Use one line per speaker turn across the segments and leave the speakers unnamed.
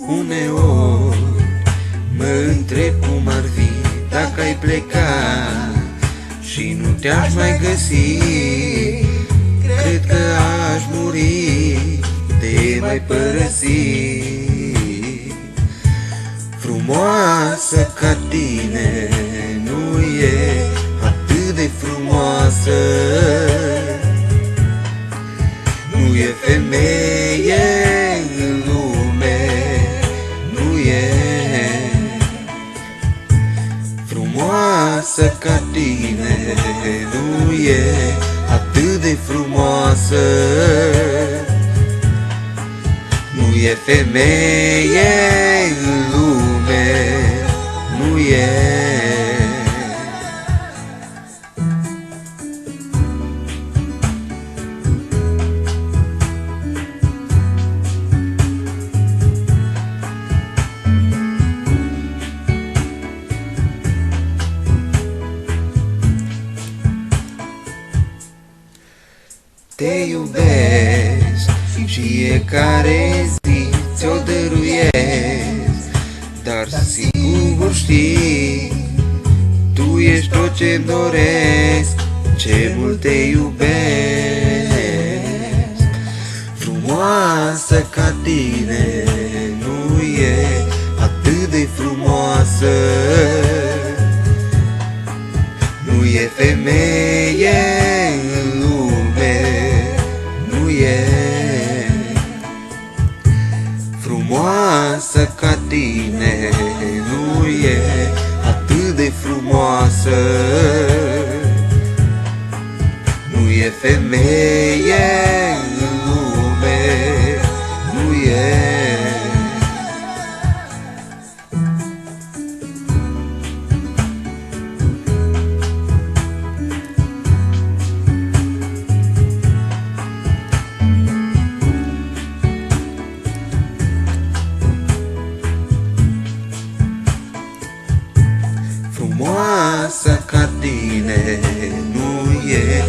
Uneori mă întreb cum ar fi dacă ai pleca și nu te-aș mai găsi. Cred că aș muri, te mai părăsi. Frumoasă ca tine nu e atât de frumoasă. Nu e femeie în lume, nu e frumoasă ca tine, nu e atât de frumoasă. Nu e femeie în lume, nu e. Te iubesc și fiecare zi ți-o dăruiesc, dar sigur știi, tu ești tot ce-mi doresc, ce mult te iubesc. Frumoasă ca tine nu e atât de frumoasă. Nu e femeie în lume, nu e frumoasă ca tine, nu e atât de frumoasă. Nu e femeie în lume, nu e. Frumoasă ca tine nu e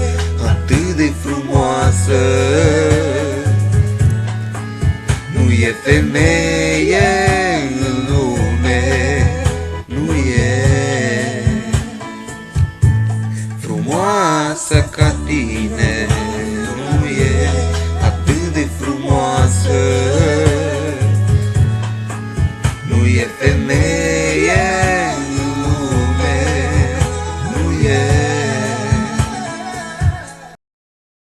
atât de frumoasă. Nu e femeie în lume, nu e frumoasă ca tine, nu e atât de frumoasă. Nu e femeie